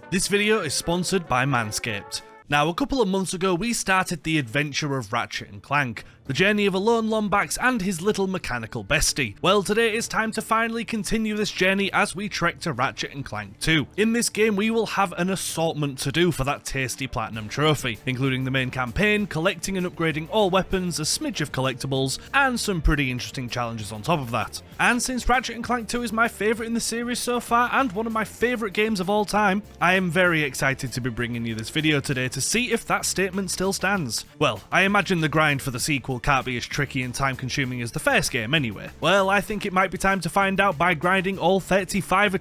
This video is sponsored by Manscaped. Now, a couple of months ago we started the adventure of Ratchet and Clank, the journey of a lone Lombax and his little mechanical bestie. Well, today it's time to finally continue this journey as we trek to Ratchet and Clank 2. In this game we will have an assortment to do for that tasty platinum trophy, including the main campaign, collecting and upgrading all weapons, a smidge of collectibles, and some pretty interesting challenges on top of that. And since Ratchet and Clank 2 is my favourite in the series so far and one of my favourite games of all time, I am very excited to be bringing you this video today to see if that statement still stands. Well, I imagine the grind for the sequel can't be as tricky and time consuming as the first game anyway. Well, I think it might be time to find out by grinding all 35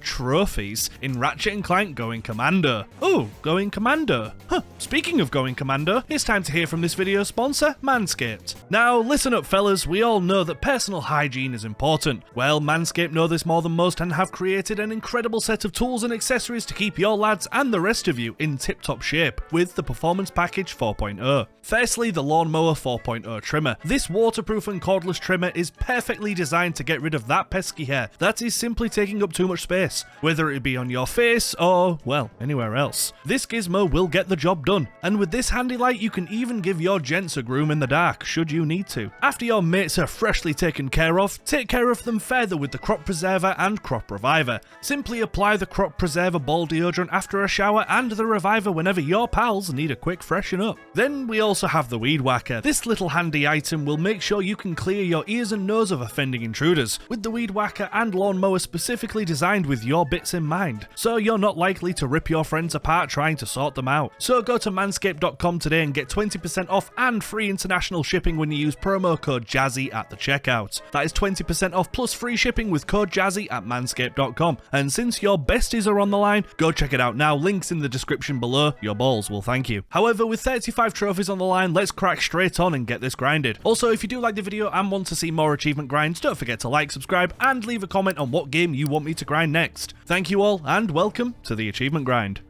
trophies in Ratchet and Clank Going Commando. Oh, Going Commando. Huh, speaking of Going Commando, it's time to hear from this video's sponsor, Manscaped. Now, listen up fellas, we all know that personal hygiene is important. Well, Manscaped know this more than most and have created an incredible set of tools and accessories to keep your lads and the rest of you in tip-top shape with the Performance Package 4.0. Firstly, the Lawnmower 4.0 trimmer. This waterproof and cordless trimmer is perfectly designed to get rid of that pesky hair that is simply taking up too much space, whether it be on your face or, well, anywhere else. This gizmo will get the job done, and with this handy light you can even give your gents a groom in the dark, should you need to. After your mates are freshly taken care of, take care of them further with the Crop Preserver and Crop Reviver. Simply apply the Crop Preserver ball deodorant after a shower and the Reviver whenever your pals need a quick freshen up. Then we also have the Weed Whacker. This little handy item will make sure you can clear your ears and nose of offending intruders, with the Weed Whacker and Lawnmower specifically designed with your bits in mind, so you're not likely to rip your friends apart trying to sort them out. So go to manscaped.com today and get 20% off and free international shipping when you use promo code Jazzy at the checkout. That is 20% off plus free shipping with code Jazzy at manscaped.com, and since your besties are on the line, go check it out now, links in the description below, your balls will thank you. However, with 35 trophies on the line, let's crack straight on and get this grinded. Also, if you do like the video and want to see more achievement grinds, don't forget to like, subscribe, and leave a comment on what game you want me to grind next. Thank you all, and welcome to the achievement grind.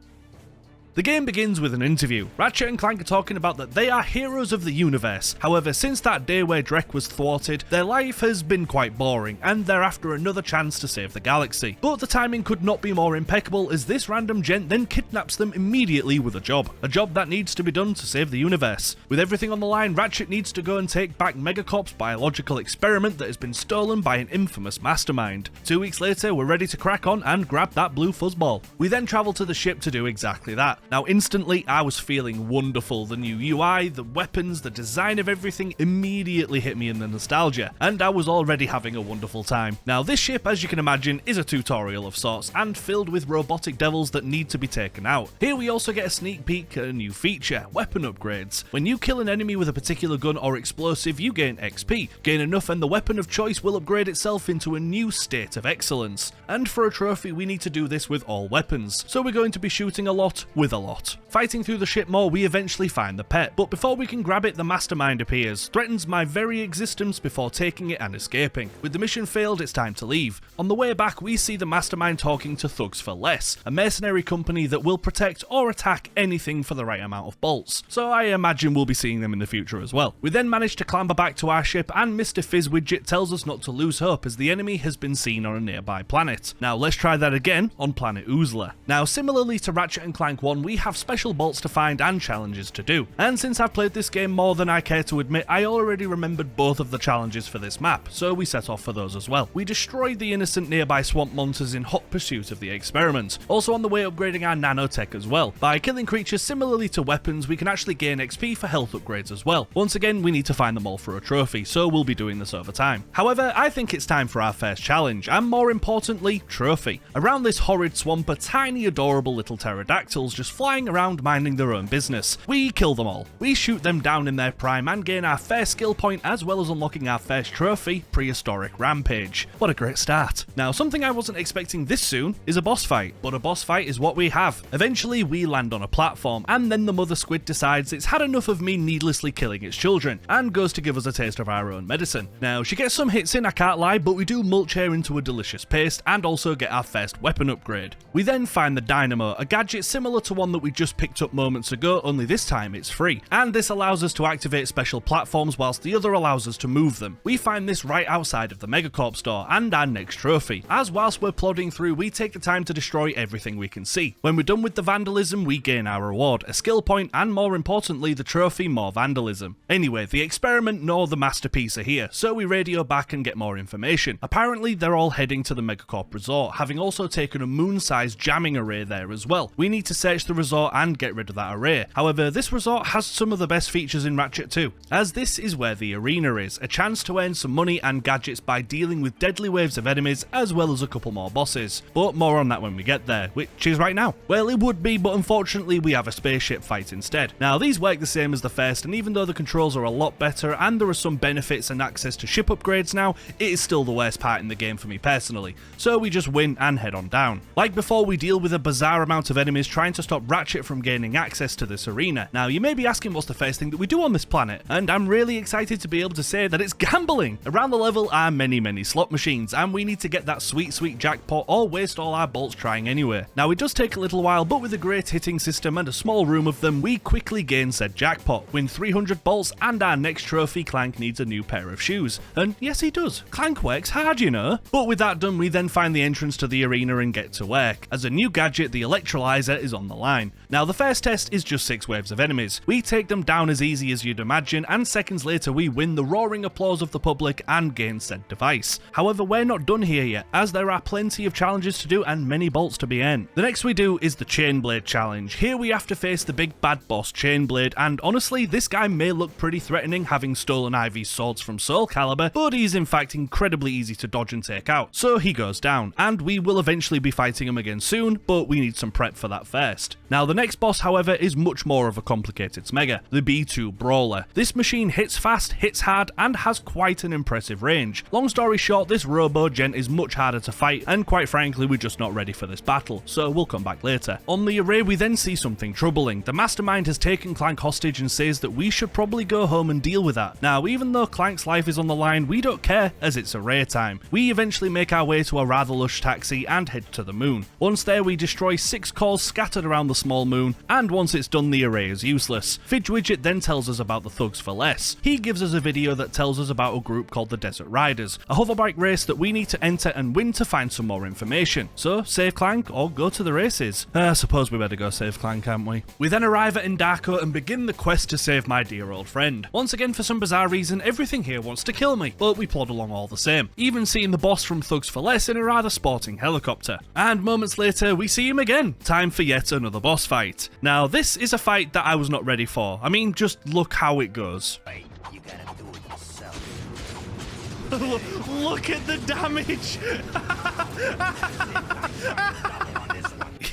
The game begins with an interview. Ratchet and Clank are talking about that they are heroes of the universe. However, since that day where Drek was thwarted, their life has been quite boring, and they're after another chance to save the galaxy. But the timing could not be more impeccable, as this random gent then kidnaps them immediately with a job that needs to be done to save the universe. With everything on the line, Ratchet needs to go and take back Megacorp's biological experiment that has been stolen by an infamous mastermind. 2 weeks later, we're ready to crack on and grab that blue fuzzball. We then travel to the ship to do exactly that. Now, instantly, I was feeling wonderful. The new UI, the weapons, the design of everything immediately hit me in the nostalgia, and I was already having a wonderful time. Now, this ship, as you can imagine, is a tutorial of sorts, and filled with robotic devils that need to be taken out. Here we also get a sneak peek at a new feature, weapon upgrades. When you kill an enemy with a particular gun or explosive, you gain XP. Gain enough and the weapon of choice will upgrade itself into a new state of excellence. And for a trophy, we need to do this with all weapons, so we're going to be shooting a lot with a lot. Fighting through the ship more, we eventually find the pet, but before we can grab it, the mastermind appears, threatens my very existence before taking it and escaping. With the mission failed, it's time to leave. On the way back, we see the mastermind talking to Thugs for Less, a mercenary company that will protect or attack anything for the right amount of bolts, so I imagine we'll be seeing them in the future as well. We then manage to clamber back to our ship, and Mr. Fizz Widget tells us not to lose hope as the enemy has been seen on a nearby planet. Now let's try that again on planet Oozla. Now, similarly to Ratchet and Clank 1, we have special bolts to find and challenges to do, and since I've played this game more than I care to admit, I already remembered both of the challenges for this map, so we set off for those as well. We destroyed the innocent nearby swamp monsters in hot pursuit of the experiment, also on the way upgrading our nanotech as well. By killing creatures similarly to weapons, we can actually gain XP for health upgrades as well. Once again, we need to find them all for a trophy, so we'll be doing this over time. However, I think it's time for our first challenge, and more importantly, trophy. Around this horrid swamp are tiny adorable little pterodactyls just flying around minding their own business. We kill them all. We shoot them down in their prime and gain our first skill point as well as unlocking our first trophy, Prehistoric Rampage. What a great start. Now, something I wasn't expecting this soon is a boss fight, but a boss fight is what we have. Eventually, we land on a platform, and then the mother squid decides it's had enough of me needlessly killing its children, and goes to give us a taste of our own medicine. Now, she gets some hits in, I can't lie, but we do mulch her into a delicious paste, and also get our first weapon upgrade. We then find the Dynamo, a gadget similar to one one that we just picked up moments ago, only this time it's free. And this allows us to activate special platforms whilst the other allows us to move them. We find this right outside of the Megacorp store and our next trophy, as whilst we're plodding through we take the time to destroy everything we can see. When we're done with the vandalism we gain our reward, a skill point and more importantly the trophy more vandalism. Anyway, the experiment nor the masterpiece are here, so we radio back and get more information. Apparently they're all heading to the Megacorp resort, having also taken a moon-sized jamming array there as well. We need to search the resort and get rid of that array. However, this resort has some of the best features in Ratchet 2, as this is where the arena is, a chance to earn some money and gadgets by dealing with deadly waves of enemies as well as a couple more bosses. But more on that when we get there, which is right now. Well, it would be, but unfortunately we have a spaceship fight instead. Now these work the same as the first, and even though the controls are a lot better and there are some benefits and access to ship upgrades now, it is still the worst part in the game for me personally, so we just win and head on down. Like before, we deal with a bizarre amount of enemies trying to stop Ratchet from gaining access to this arena. Now you may be asking what's the first thing that we do on this planet, and I'm really excited to be able to say that it's gambling! Around the level are many slot machines, and we need to get that sweet jackpot or waste all our bolts trying anyway. Now it does take a little while, but with a great hitting system and a small room of them, we quickly gain said jackpot, win 300 bolts, and our next trophy, Clank needs a new pair of shoes. And yes he does, Clank works hard you know. But with that done, we then find the entrance to the arena and get to work, as a new gadget, the electrolyzer, is on the line. Now the first test is just 6 waves of enemies. We take them down as easy as you'd imagine, and seconds later we win the roaring applause of the public and gain said device. However, we're not done here yet, as there are plenty of challenges to do and many bolts to be earned. The next we do is the Chainblade challenge. Here we have to face the big bad boss Chainblade, and honestly this guy may look pretty threatening having stolen Ivy's swords from Soul Calibur, but he's in fact incredibly easy to dodge and take out, so he goes down, and we will eventually be fighting him again soon, but we need some prep for that first. Now the next boss however is much more of a complicated smegger, the B2 Brawler. This machine hits fast, hits hard, and has quite an impressive range. Long story short, this robo gent is much harder to fight, and quite frankly we're just not ready for this battle, so we'll come back later. On the array we then see something troubling. The mastermind has taken Clank hostage and says that we should probably go home and deal with that. Now even though Clank's life is on the line, we don't care as it's array time. We eventually make our way to a rather lush taxi and head to the moon. Once there we destroy 6 cores scattered around the small moon, and once it's done the array is useless. Fidgewidget then tells us about the Thugs for Less. He gives us a video that tells us about a group called the Desert Riders, a hoverbike race that we need to enter and win to find some more information. So save Clank or go to the races. I suppose we better go save Clank, can't we? We then arrive at Endako and begin the quest to save my dear old friend. Once again, for some bizarre reason, everything here wants to kill me, but we plod along all the same, even seeing the boss from Thugs for Less in a rather sporting helicopter. And moments later we see him again, time for yet another boss fight. Now this is a fight that I was not ready for. I mean, just look how it goes. Right, you gotta do it yourself. Look at the damage!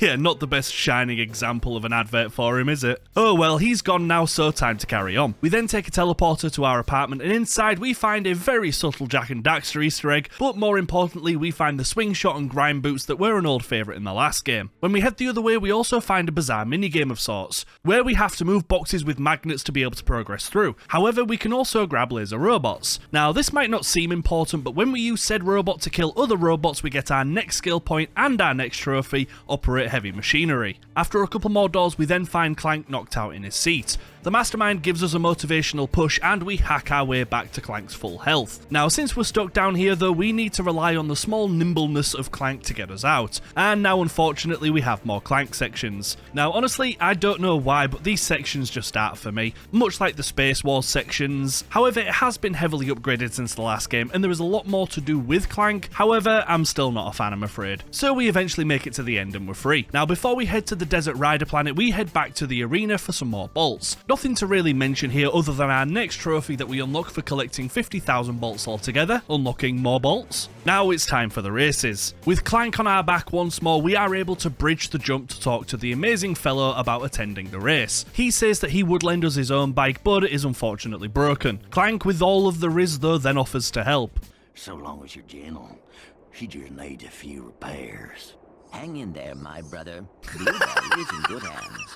Yeah, not the best shining example of an advert for him, is it? Oh well, he's gone now, so time to carry on. We then take a teleporter to our apartment, and inside we find a very subtle Jak and Daxter Easter egg, but more importantly we find the swing shot and grind boots that were an old favourite in the last game. When we head the other way we also find a bizarre minigame of sorts, where we have to move boxes with magnets to be able to progress through. However, we can also grab laser robots. Now this might not seem important, but when we use said robot to kill other robots we get our next skill point and our next trophy, Operate Heavy Machinery. After a couple more doors we then find Clank knocked out in his seat. The mastermind gives us a motivational push and we hack our way back to Clank's full health. Now since we're stuck down here though, we need to rely on the small nimbleness of Clank to get us out, and now unfortunately we have more Clank sections. Now honestly I don't know why, but these sections just start for me, much like the Space Wars sections. However, it has been heavily upgraded since the last game and there is a lot more to do with Clank. However, I'm still not a fan, I'm afraid. So we eventually make it to the end and we're free. Now before we head to the Desert Rider planet we head back to the arena for some more bolts. Nothing to really mention here other than our next trophy that we unlock for collecting 50,000 bolts altogether, unlocking more bolts. Now it's time for the races. With Clank on our back once more, we are able to bridge the jump to talk to the amazing fellow about attending the race. He says that he would lend us his own bike, but it is unfortunately broken. Clank, with all of the riz though, then offers to help. So long as you're gentle, she just needs a few repairs. Hang in there, my brother. The body is in good hands.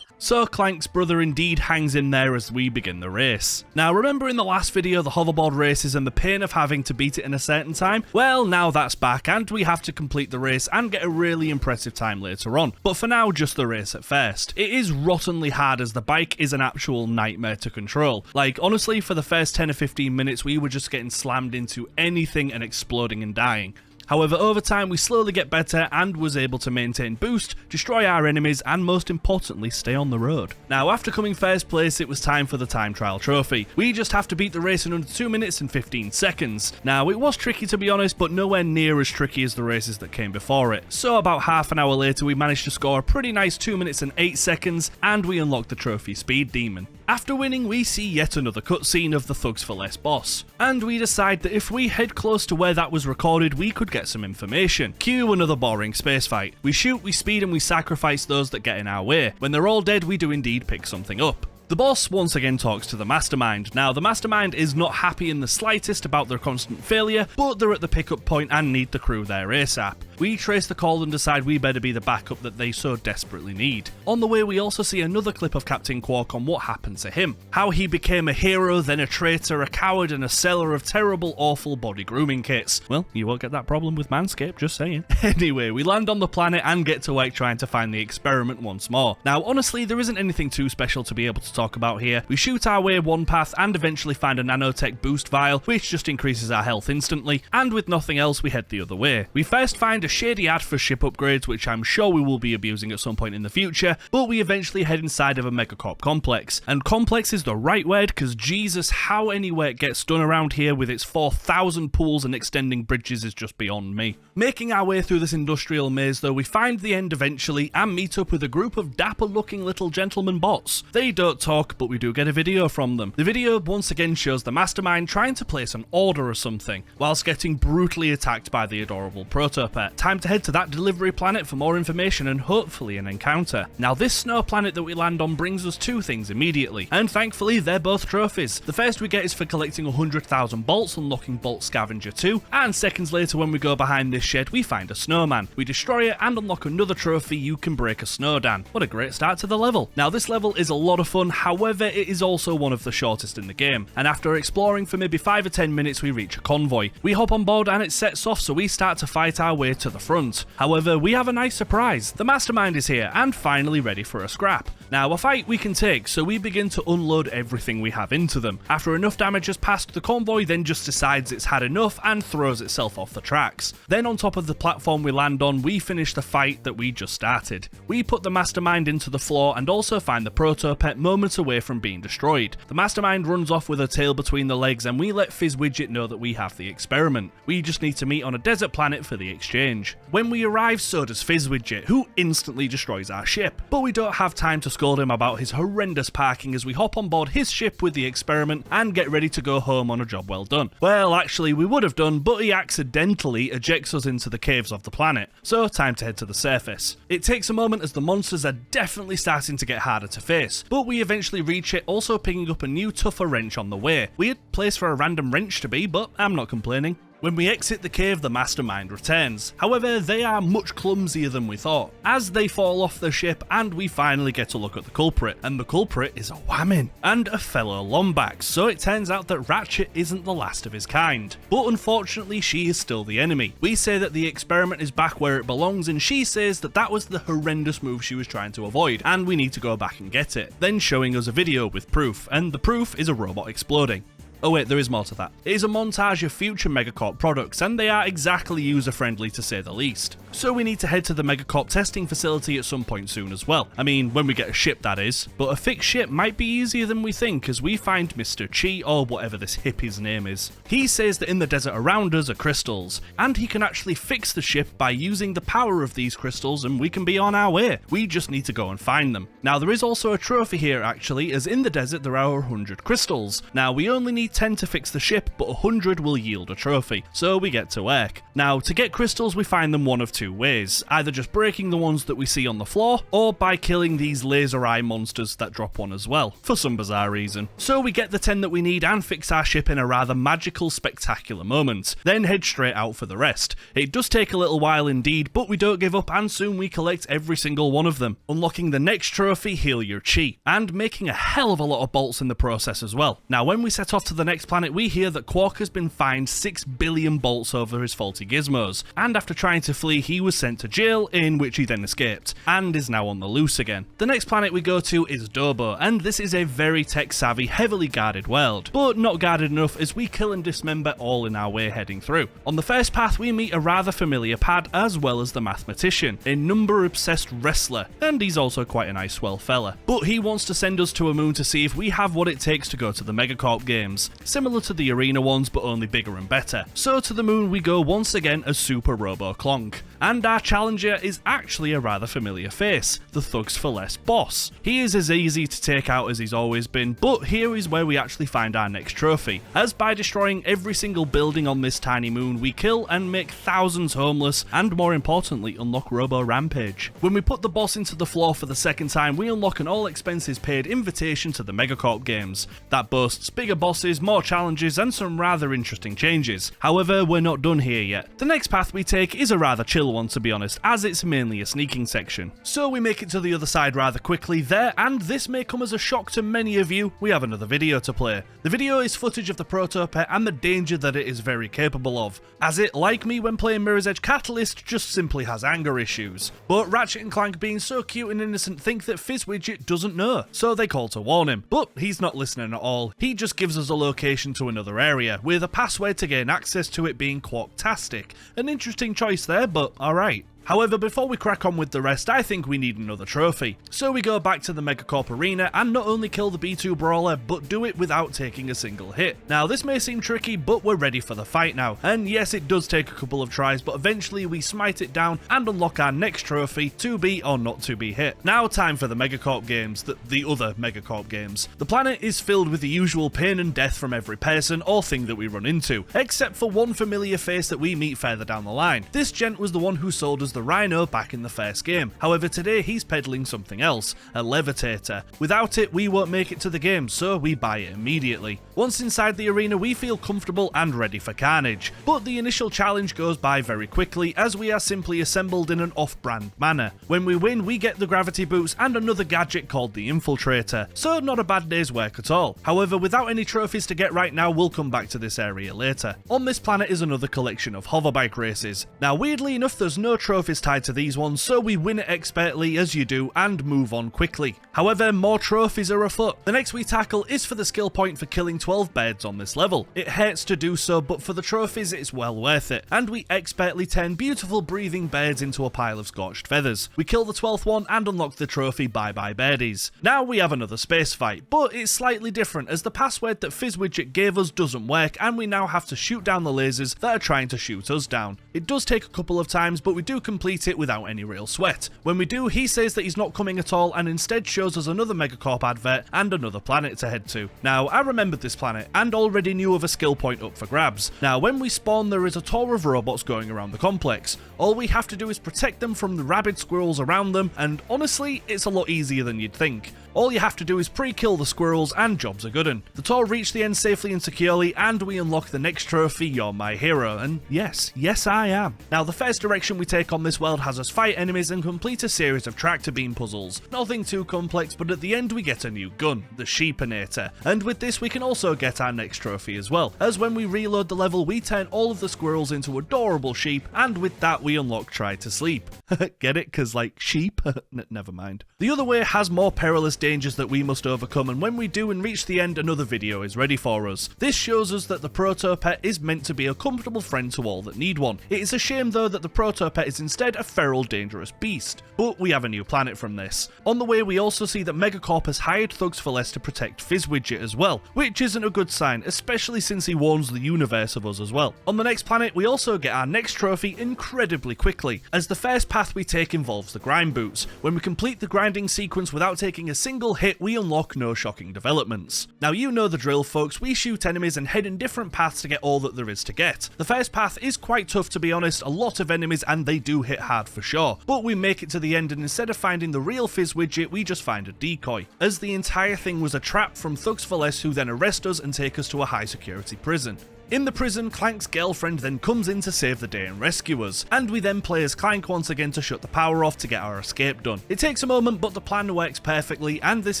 So Clank's brother indeed hangs in there as we begin the race. Now remember in the last video the hoverboard races and the pain of having to beat it in a certain time? Well, now that's back and we have to complete the race and get a really impressive time later on. But for now, just the race at first. It is rottenly hard as the bike is an actual nightmare to control. Like honestly, for the first 10 or 15 minutes we were just getting slammed into anything and exploding and dying. However, over time we slowly get better and was able to maintain boost, destroy our enemies and most importantly stay on the road. Now after coming first place it was time for the time trial trophy. We just have to beat the race in under 2 minutes and 15 seconds. Now it was tricky to be honest, but nowhere near as tricky as the races that came before it. So about half an hour later we managed to score a pretty nice 2 minutes and 8 seconds and we unlocked the trophy speed demon. After winning, we see yet another cutscene of the Thugs for Less boss, and we decide that if we head close to where that was recorded, we could get some information. Cue another boring space fight. We shoot, we speed, and we sacrifice those that get in our way. When they're all dead, we do indeed pick something up. The boss once again talks to the mastermind. Now the mastermind is not happy in the slightest about their constant failure, but they're at the pickup point and need the crew there ASAP. We trace the call and decide we better be the backup that they so desperately need. On the way we also see another clip of Captain Quark on what happened to him. How he became a hero, then a traitor, a coward and a seller of terrible awful body grooming kits. Well, you won't get that problem with Manscaped, just saying. Anyway, we land on the planet and get to work trying to find the experiment once more. Now honestly there isn't anything too special to be able to talk about here. We shoot our way one path and eventually find a nanotech boost vial which just increases our health instantly, and with nothing else we head the other way. We first find a shady ad for ship upgrades which I'm sure we will be abusing at some point in the future, but we eventually head inside of a megacorp complex. And complex is the right word because Jesus, how any work gets done around here with its 4,000 pools and extending bridges is just beyond me. Making our way through this industrial maze though, we find the end eventually and meet up with a group of dapper looking little gentleman bots. They don't talk, but we do get a video from them. The video once again shows the mastermind trying to place an order or something, whilst getting brutally attacked by the adorable protopet. Time to head to that delivery planet for more information and hopefully an encounter. Now this snow planet that we land on brings us two things immediately, and thankfully they're both trophies. The first we get is for collecting 100,000 bolts, unlocking Bolt Scavenger 2, and seconds later when we go behind this shed we find a snowman. We destroy it and unlock another trophy, you can break a snowdan. What a great start to the level. Now this level is a lot of fun, however it is also one of the shortest in the game, and after exploring for maybe 5 or 10 minutes we reach a convoy. We hop on board and it sets off, so we start to fight our way to the front. However, we have a nice surprise. The mastermind is here and finally ready for a scrap. Now a fight we can take, so we begin to unload everything we have into them. After enough damage has passed, the convoy then just decides it's had enough and throws itself off the tracks. Then on top of the platform we land on, we finish the fight that we just started. We put the mastermind into the floor and also find the protopet moments away from being destroyed. The mastermind runs off with her tail between the legs and we let Fizz Widget know that we have the experiment. We just need to meet on a desert planet for the exchange. When we arrive, so does Fizz Widget, who instantly destroys our ship. But we don't have time to scold him about his horrendous parking as we hop on board his ship with the experiment and get ready to go home on a job well done. Well, actually we would have done, but he accidentally ejects us into the caves of the planet, so time to head to the surface. It takes a moment as the monsters are definitely starting to get harder to face, but we eventually reach it, also picking up a new tougher wrench on the way. Weird place for a random wrench to be, but I'm not complaining. When we exit the cave, the mastermind returns. However, they are much clumsier than we thought, as they fall off the ship and we finally get a look at the culprit. And the culprit is a Whammin, and a fellow Lombax, so it turns out that Ratchet isn't the last of his kind. But unfortunately, she is still the enemy. We say that the experiment is back where it belongs, and she says that that was the horrendous move she was trying to avoid, and we need to go back and get it. Then showing us a video with proof, and the proof is a robot exploding. Oh wait, there is more to that. It is a montage of future Megacorp products, and they are exactly user-friendly to say the least. So we need to head to the Megacorp testing facility at some point soon as well. I mean, when we get a ship that is. But a fixed ship might be easier than we think, as we find Mr. Chi, or whatever this hippie's name is. He says that in the desert around us are crystals, and he can actually fix the ship by using the power of these crystals, and we can be on our way. We just need to go and find them. Now there is also a trophy here actually, as in the desert there are 100 crystals. Now we only need need 10 to fix the ship, but 100 will yield a trophy, so we get to work. Now, to get crystals we find them one of two ways, either just breaking the ones that we see on the floor, or by killing these laser eye monsters that drop one as well, for some bizarre reason. So we get the 10 that we need and fix our ship in a rather magical, spectacular moment, then head straight out for the rest. It does take a little while indeed, but we don't give up and soon we collect every single one of them, unlocking the next trophy, Heal Your Chi, and making a hell of a lot of bolts in the process as well. Now when we set off to the next planet we hear that Quark has been fined 6 billion bolts over his faulty gizmos, and after trying to flee he was sent to jail, in which he then escaped, and is now on the loose again. The next planet we go to is Dobo, and this is a very tech savvy, heavily guarded world, but not guarded enough as we kill and dismember all in our way heading through. On the first path we meet a rather familiar pad as well as the mathematician, a number obsessed wrestler, and he's also quite a nice swell fella. But he wants to send us to a moon to see if we have what it takes to go to the Megacorp games, similar to the arena ones but only bigger and better. So to the moon we go once again as Super Robo Clonk, and our challenger is actually a rather familiar face, the Thugs for Less boss. He is as easy to take out as he's always been, but here is where we actually find our next trophy, as by destroying every single building on this tiny moon we kill and make thousands homeless, and more importantly unlock Robo Rampage. When we put the boss into the floor for the second time we unlock an all expenses paid invitation to the Megacorp games, that boasts bigger bosses, more challenges and some rather interesting changes. However, we're not done here yet. The next path we take is a rather chill one to be honest, as it's mainly a sneaking section. So we make it to the other side rather quickly there, and this may come as a shock to many of you, we have another video to play. The video is footage of the Protopet and the danger that it is very capable of, as it, like me when playing Mirror's Edge Catalyst, just simply has anger issues. But Ratchet and Clank being so cute and innocent think that Fizzwidget doesn't know, so they call to warn him. But he's not listening at all, he just gives us a location to another area, with a password to gain access to it being Quarktastic. An interesting choice there, but alright. However, before we crack on with the rest, I think we need another trophy. So we go back to the Megacorp arena and not only kill the B2 brawler, but do it without taking a single hit. Now this may seem tricky, but we're ready for the fight now. And yes, it does take a couple of tries, but eventually we smite it down and unlock our next trophy, to be or not to be hit. Now time for the Megacorp games, the other Megacorp games. The planet is filled with the usual pain and death from every person or thing that we run into, except for one familiar face that we meet further down the line. This gent was the one who sold us the Rhino back in the first game. However, today he's peddling something else, a levitator. Without it, we won't make it to the game, so we buy it immediately. Once inside the arena, we feel comfortable and ready for carnage, but the initial challenge goes by very quickly as we are simply assembled in an off-brand manner. When we win, we get the gravity boots and another gadget called the Infiltrator, so not a bad day's work at all. However, without any trophies to get right now, we'll come back to this area later. On this planet is another collection of hoverbike races. Now weirdly enough, there's no trophies tied to these ones, so we win it expertly as you do and move on quickly. However, more trophies are afoot. The next we tackle is for the skill point for killing 12 birds on this level. It hurts to do so, but for the trophies it's well worth it, and we expertly turn beautiful breathing birds into a pile of scorched feathers. We kill the 12th one and unlock the trophy Bye Bye Birdies. Now we have another space fight, but it's slightly different as the password that Fizzwidget gave us doesn't work and we now have to shoot down the lasers that are trying to shoot us down. It does take a couple of times, but we do complete it without any real sweat. When we do, he says that he's not coming at all and instead shows us another Megacorp advert and another planet to head to. Now, I remembered this planet and already knew of a skill point up for grabs. Now, when we spawn, there is a tour of robots going around the complex. All we have to do is protect them from the rabid squirrels around them, and honestly, it's a lot easier than you'd think. All you have to do is pre-kill the squirrels and job's a good un. The tour reached the end safely and securely and we unlock the next trophy, You're My Hero, and yes I am. Now the first direction we take on this world has us fight enemies and complete a series of tractor beam puzzles. Nothing too complex, but at the end we get a new gun, the Sheepinator, and with this we can also get our next trophy as well, as when we reload the level we turn all of the squirrels into adorable sheep, and with that we unlock Try to Sleep. Get it? Cause like sheep? Never mind. The other way has more perilous dangers that we must overcome, and when we do and reach the end, another video is ready for us. This shows us that the Protopet is meant to be a comfortable friend to all that need one. It is a shame though that the Protopet is instead a feral, dangerous beast. But we have a new planet from this. On the way we also see that Megacorp has hired Thugs for Less to protect Fizzwidget as well, which isn't a good sign, especially since he warns the universe of us as well. On the next planet we also get our next trophy incredibly quickly, as the first path we take involves the grind boots. When we complete the grinding sequence without taking a single single hit we unlock no shocking developments. Now you know the drill folks, we shoot enemies and head in different paths to get all that there is to get. The first path is quite tough to be honest, a lot of enemies and they do hit hard for sure, but we make it to the end and instead of finding the real fizz widget we just find a decoy, as the entire thing was a trap from thugs for less who then arrest us and take us to a high security prison. In the prison, Clank's girlfriend then comes in to save the day and rescue us, and we then play as Clank once again to shut the power off to get our escape done. It takes a moment but the plan works perfectly, and this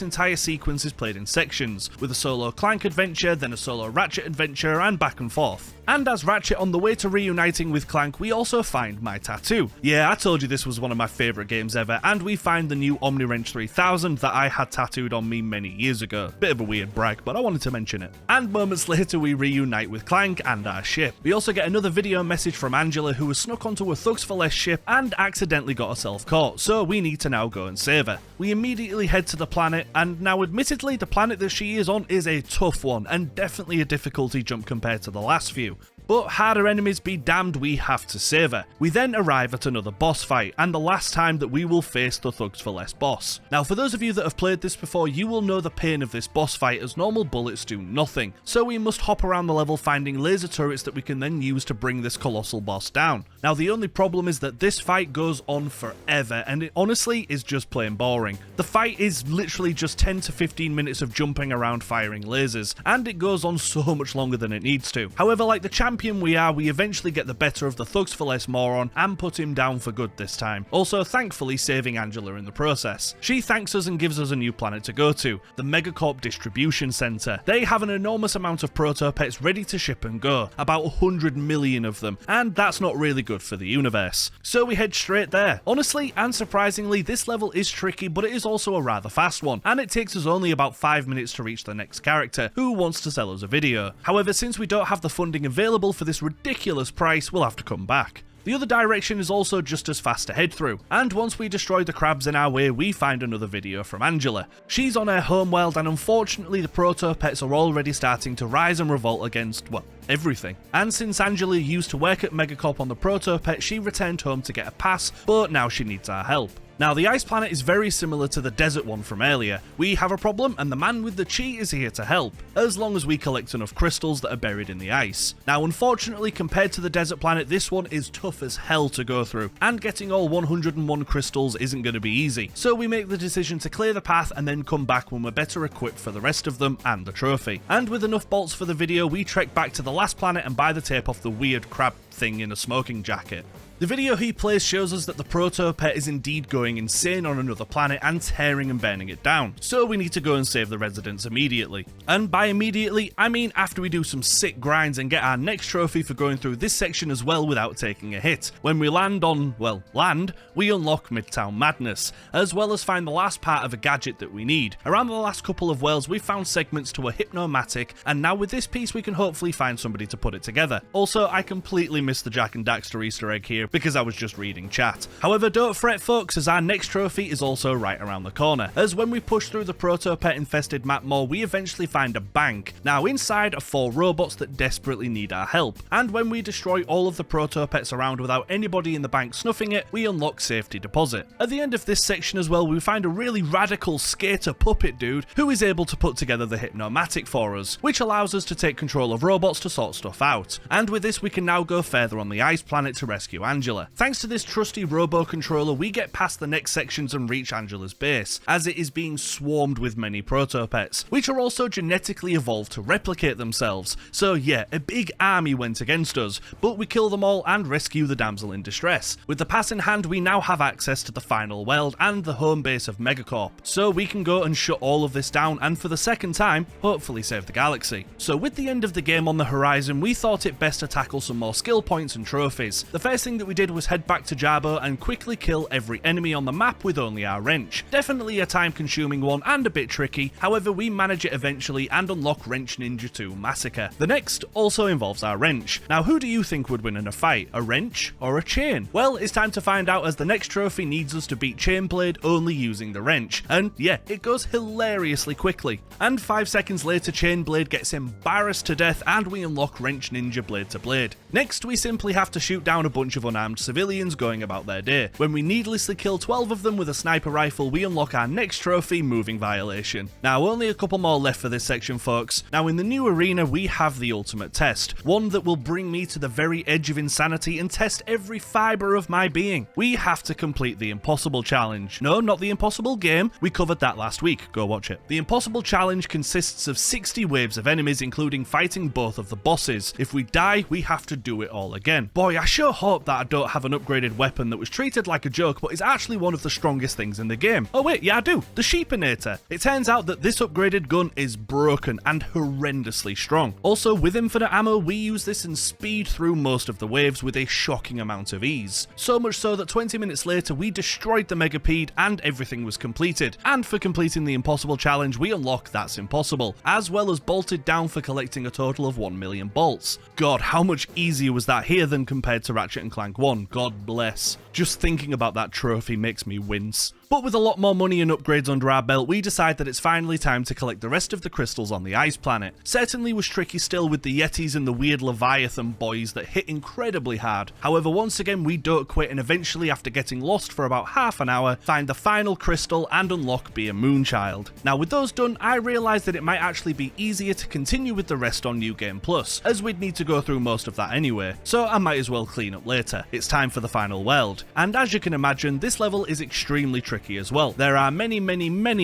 entire sequence is played in sections, with a solo Clank adventure, then a solo Ratchet adventure, and back and forth. And as Ratchet on the way to reuniting with Clank, we also find my tattoo. Yeah, I told you this was one of my favourite games ever, and we find the new Omniwrench 3000 that I had tattooed on me many years ago. Bit of a weird brag, but I wanted to mention it. And moments later we reunite with Clank and our ship. We also get another video message from Angela who was snuck onto a Thugs for Less ship and accidentally got herself caught, so we need to now go and save her. We immediately head to the planet, and now admittedly the planet that she is on is a tough one and definitely a difficulty jump compared to the last few. But harder enemies be damned, we have to save her. We then arrive at another boss fight, and the last time that we will face the Thugs for Less boss. Now for those of you that have played this before, you will know the pain of this boss fight as normal bullets do nothing, so we must hop around the level finding laser turrets that we can then use to bring this colossal boss down. Now the only problem is that this fight goes on forever, and it honestly is just plain boring. The fight is literally just 10 to 15 minutes of jumping around firing lasers, and it goes on so much longer than it needs to. However, like the champion we are, we eventually get the better of the Thugs for Less moron and put him down for good this time, also thankfully saving Angela in the process. She thanks us and gives us a new planet to go to, the Megacorp Distribution Center. They have an enormous amount of proto-pets ready to ship and go, about 100 million of them, and that's not really good for the universe. So we head straight there. Honestly and surprisingly, this level is tricky, but it is also a rather fast one, and it takes us only about 5 minutes to reach the next character, who wants to sell us a video. However, since we don't have the funding available for this ridiculous price, we'll have to come back. The other direction is also just as fast to head through, and once we destroy the crabs in our way, we find another video from Angela. She's on her homeworld, and unfortunately the proto-pets are already starting to rise and revolt against, well, everything. And since Angela used to work at Megacorp on the proto-pet, she returned home to get a pass, but now she needs our help. Now the ice planet is very similar to the desert one from earlier. We have a problem and the man with the cheat is here to help, as long as we collect enough crystals that are buried in the ice. Now unfortunately, compared to the desert planet, this one is tough as hell to go through, and getting all 101 crystals isn't going to be easy, so we make the decision to clear the path and then come back when we're better equipped for the rest of them and the trophy. And with enough bolts for the video, we trek back to the last planet and buy the tape off the weird crab thing in a smoking jacket. The video he plays shows us that the proto-pet is indeed going insane on another planet and tearing and burning it down, so we need to go and save the residents immediately. And by immediately, I mean after we do some sick grinds and get our next trophy for going through this section as well without taking a hit. When we land on, well, land, we unlock Midtown Madness, as well as find the last part of a gadget that we need. Around the last couple of worlds we've found segments to a Hypnomatic, and now with this piece we can hopefully find somebody to put it together. Also, I completely missed the Jack and Daxter Easter egg here, because I was just reading chat. However, don't fret folks, as our next trophy is also right around the corner, as when we push through the proto-pet infested map more, we eventually find a bank. Now inside are 4 robots that desperately need our help, and when we destroy all of the proto-pets around without anybody in the bank snuffing it, we unlock safety deposit. At the end of this section as well, we find a really radical skater puppet dude who is able to put together the Hypnomatic for us, which allows us to take control of robots to sort stuff out. And with this we can now go further on the ice planet to rescue Angela. Thanks to this trusty robo-controller, we get past the next sections and reach Angela's base, as it is being swarmed with many proto-pets, which are also genetically evolved to replicate themselves. So yeah, a big army went against us, but we kill them all and rescue the damsel in distress. With the pass in hand, we now have access to the final world and the home base of Megacorp, so we can go and shut all of this down and for the second time, hopefully save the galaxy. So with the end of the game on the horizon, we thought it best to tackle some more skill points and trophies. The first thing that we did was head back to Jabo and quickly kill every enemy on the map with only our wrench. Definitely a time-consuming one and a bit tricky, however we manage it eventually and unlock Wrench Ninja 2 Massacre. The next also involves our wrench. Now who do you think would win in a fight, a wrench or a chain? Well, it's time to find out, as the next trophy needs us to beat Chainblade only using the wrench, and yeah, it goes hilariously quickly. And 5 seconds later Chainblade gets embarrassed to death and we unlock Wrench Ninja Blade to Blade. Next we simply have to shoot down a bunch of unarmed civilians going about their day. When we needlessly kill 12 of them with a sniper rifle, we unlock our next trophy, moving violation. Now, only a couple more left for this section, folks. Now, in the new arena, we have the ultimate test, one that will bring me to the very edge of insanity and test every fibre of my being. We have to complete the Impossible Challenge. No, not the Impossible game, we covered that last week, go watch it. The Impossible Challenge consists of 60 waves of enemies, including fighting both of the bosses. If we die, we have to do it all again. Boy, I sure hope that I don't have an upgraded weapon that was treated like a joke, but is actually one of the strongest things in the game. Oh wait, yeah I do, the Sheepinator. It turns out that this upgraded gun is broken and horrendously strong. Also, with infinite ammo, we use this and speed through most of the waves with a shocking amount of ease. So much so that 20 minutes later, we destroyed the Megapede and everything was completed. And for completing the Impossible Challenge, we unlock That's Impossible, as well as bolted down for collecting a total of 1 million bolts. God, how much easier was that here than compared to Ratchet and Clank 1, God bless. Just thinking about that trophy makes me wince. But with a lot more money and upgrades under our belt, we decide that it's finally time to collect the rest of the crystals on the ice planet. Certainly was tricky still with the Yetis and the weird Leviathan boys that hit incredibly hard. However, once again we don't quit and eventually, after getting lost for about half an hour, find the final crystal and unlock Be a Moonchild. Now with those done, I realised that it might actually be easier to continue with the rest on New Game Plus, as we'd need to go through most of that anyway, so I might as well clean up later. It's time for the final world, and as you can imagine, this level is extremely tricky as well. There are many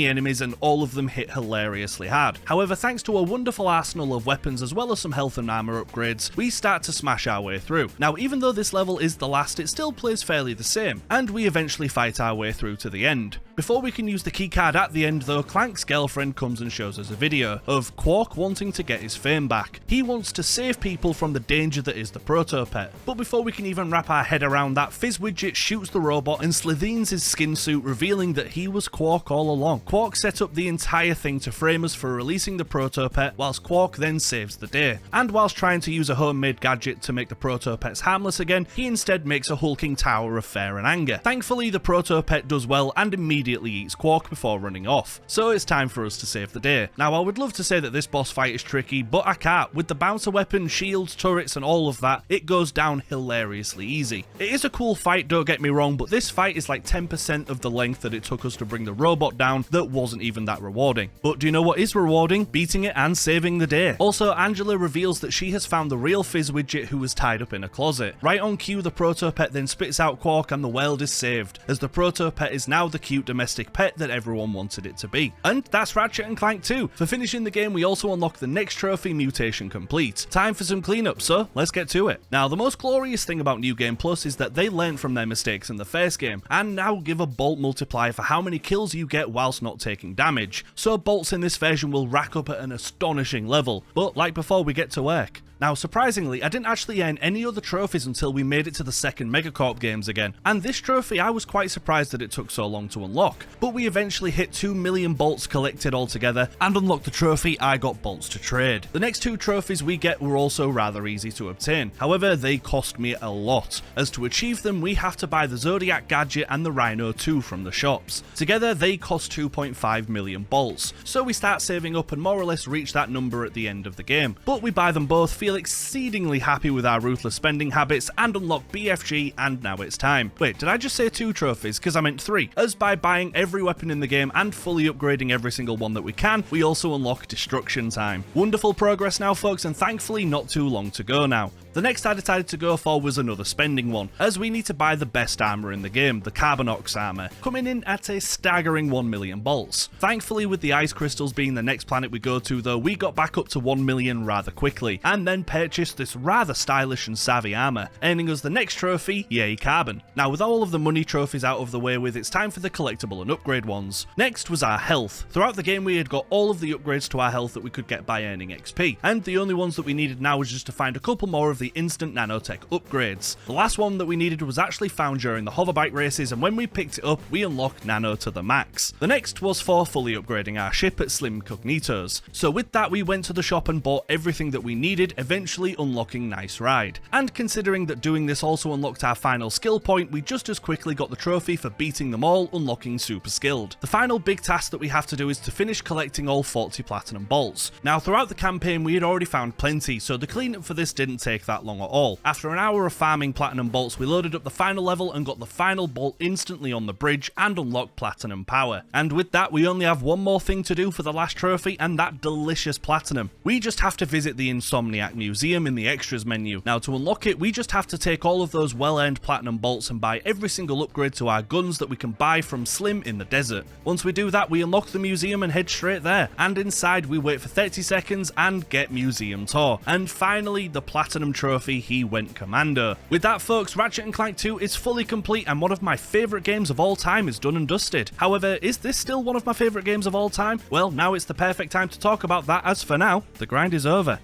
enemies and all of them hit hilariously hard. However, thanks to a wonderful arsenal of weapons as well as some health and armor upgrades, we start to smash our way through. Now, even though this level is the last, it still plays fairly the same, and we eventually fight our way through to the end. Before we can use the keycard at the end though, Clank's girlfriend comes and shows us a video of Quark wanting to get his fame back. He wants to save people from the danger that is the proto-pet. But before we can even wrap our head around that, Fizzwidget shoots the robot and Slithines his skin suit, revealing that he was Quark all along. Quark set up the entire thing to frame us for releasing the proto-pet, whilst Quark then saves the day. And whilst trying to use a homemade gadget to make the proto-pets harmless again, he instead makes a hulking tower of fear and anger. Thankfully, the proto-pet does well and immediately eats Quark before running off. So it's time for us to save the day. Now, I would love to say that this boss fight is tricky, but I can't. With the bouncer weapon, shields, turrets and all of that, it goes down hilariously easy. It is a cool fight, don't get me wrong, but this fight is like 10% of the length that it took us to bring the robot down that wasn't even that rewarding. But do you know what is rewarding? Beating it and saving the day. Also, Angela reveals that she has found the real Fizzwidget who was tied up in a closet. Right on cue, the proto-pet then spits out Quark and the world is saved, as the proto-pet is now the cute domestic pet that everyone wanted it to be. And that's Ratchet and Clank 2. For finishing the game, we also unlock the next trophy, Mutation Complete. Time for some cleanup, so let's get to it. Now, the most glorious thing about New Game Plus is that they learned from their mistakes in the first game, and now give a bolt multiplier for how many kills you get whilst not taking damage. So bolts in this version will rack up at an astonishing level. But like before, we get to work. Now, surprisingly, I didn't actually earn any other trophies until we made it to the second Megacorp games again, and this trophy I was quite surprised that it took so long to unlock. But we eventually hit 2 million bolts collected altogether, and unlocked the trophy I got bolts to trade. The next 2 trophies we get were also rather easy to obtain, however they cost me a lot, as to achieve them we have to buy the Zodiac gadget and the Rhino 2 from the shops. Together they cost 2.5 million bolts, so we start saving up and more or less reach that number at the end of the game. But we buy them both, feel exceedingly happy with our ruthless spending habits, and unlock BFG, and now it's time. Wait, did I just say 2 trophies? Because I meant 3. As by buying every weapon in the game and fully upgrading every single one that we can, we also unlock Destruction Time. Wonderful progress now, folks, and thankfully not too long to go now. The next I decided to go for was another spending one, as we need to buy the best armour in the game, the Carbonox armour, coming in at a staggering 1 million bolts. Thankfully, with the ice crystals being the next planet we go to though, we got back up to 1 million rather quickly, and then purchased this rather stylish and savvy armour, earning us the next trophy, yay carbon. Now with all of the money trophies out of the way with, it's time for the collectible and upgrade ones. Next was our health. Throughout the game we had got all of the upgrades to our health that we could get by earning XP, and the only ones that we needed now was just to find a couple more of the instant nanotech upgrades. The last one that we needed was actually found during the hoverbike races, and when we picked it up we unlocked nano to the max. The next was for fully upgrading our ship at Slim Cognitos. So with that we went to the shop and bought everything that we needed, eventually unlocking Nice Ride. And considering that doing this also unlocked our final skill point, we just as quickly got the trophy for beating them all, unlocking Super Skilled. The final big task that we have to do is to finish collecting all 40 platinum bolts. Now throughout the campaign we had already found plenty, so the cleanup for this didn't take that long at all. After an hour of farming platinum bolts, we loaded up the final level and got the final bolt instantly on the bridge and unlocked platinum power. And with that, we only have one more thing to do for the last trophy, and that delicious platinum. We just have to visit the Insomniac Museum in the extras menu. Now to unlock it, we just have to take all of those well-earned platinum bolts and buy every single upgrade to our guns that we can buy from Slim in the desert. Once we do that, we unlock the museum and head straight there. And inside, we wait for 30 seconds and get museum tour. And finally, the platinum trophy, he went commando. With that folks, Ratchet and Clank 2 is fully complete and one of my favourite games of all time is done and dusted. However, is this still one of my favourite games of all time? Well, now it's the perfect time to talk about that, as for now, the grind is over.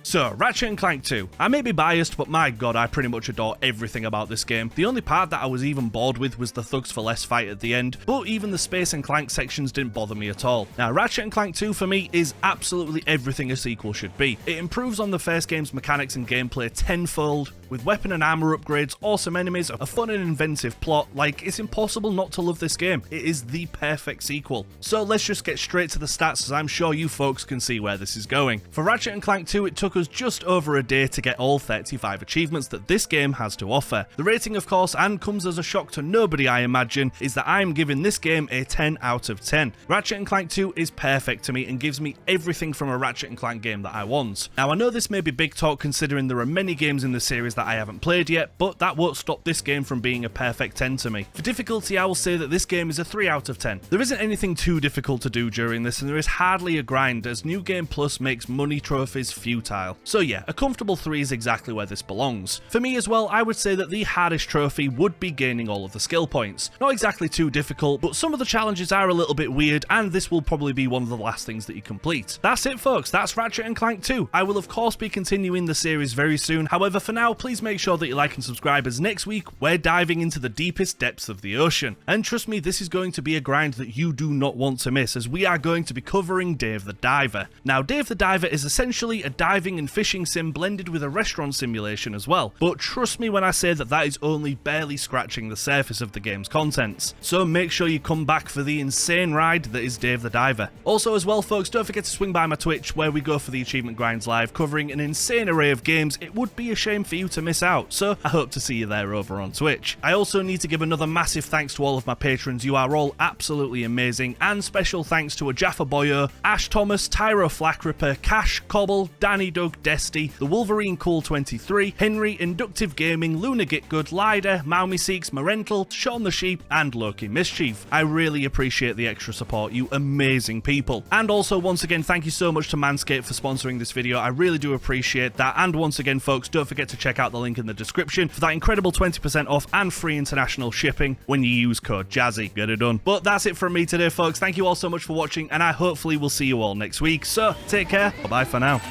So, Ratchet and Clank 2. I may be biased, but my god, I pretty much adore everything about this game. The only part that I was even bored with was the Thugs for Less fight at the end, but even the Space and Clank sections didn't bother me at all. Now, Ratchet and Clank 2 for me is absolutely everything a sequel should be. It improves on the first game's mechanics and gameplay tenfold, with weapon and armor upgrades, awesome enemies, a fun and inventive plot. Like, it's impossible not to love this game. It is the perfect sequel. So let's just get straight to the stats, as I'm sure you folks can see where this is going. For Ratchet and Clank 2, it took us just over a day to get all 35 achievements that this game has to offer. The rating, of course, and comes as a shock to nobody I imagine, is that I'm giving this game a 10 out of 10. Ratchet and Clank 2 is perfect to me and gives me everything from a Ratchet and Clank game that I want. Now, I know this may be big talk considering there are many games in the series that I haven't played yet, but that won't stop this game from being a perfect 10 to me. For difficulty, I will say that this game is a 3 out of 10. There isn't anything too difficult to do during this, and there is hardly a grind, as New Game Plus makes money trophies futile. So yeah, a comfortable 3 is exactly where this belongs. For me as well, I would say that the hardest trophy would be gaining all of the skill points. Not exactly too difficult, but some of the challenges are a little bit weird, and this will probably be one of the last things that you complete. That's it folks, that's Ratchet and Clank 2. I will of course be continuing the series very soon, however for now, please make sure that you like and subscribe, as next week we're diving into the deepest depths of the ocean. And trust me, this is going to be a grind that you do not want to miss, as we are going to be covering Dave the Diver. Now, Dave the Diver is essentially a diving and fishing sim blended with a restaurant simulation as well, but trust me when I say that that is only barely scratching the surface of the game's contents. So make sure you come back for the insane ride that is Dave the Diver. Also as well folks, don't forget to swing by my Twitch where we go for the achievement grinds live, covering an insane array of games. It would be a shame for you to miss out, so I hope to see you there over on Twitch. I also need to give another massive thanks to all of my patrons. You are all absolutely amazing, and special thanks to a Jaffa Boyo, Ash Thomas, Tyro Flackripper, Cash, Cobble, Danny Doug, Desty, the Wolverine Cool 23, Henry, Inductive Gaming, Luna Gitgood, Lider, Maumi Seeks, Marental, Sean the Sheep, and Loki Mischief. I really appreciate the extra support, you amazing people. And also once again, thank you so much to Manscaped for sponsoring this video. I really do appreciate that. And once again folks, don't forget to check out the link in the description for that incredible 20% off and free international shipping when you use code Jazzy. Get it done. But that's it from me today folks. Thank you all so much for watching, and I hopefully will see you all next week. So take care. Bye bye for now.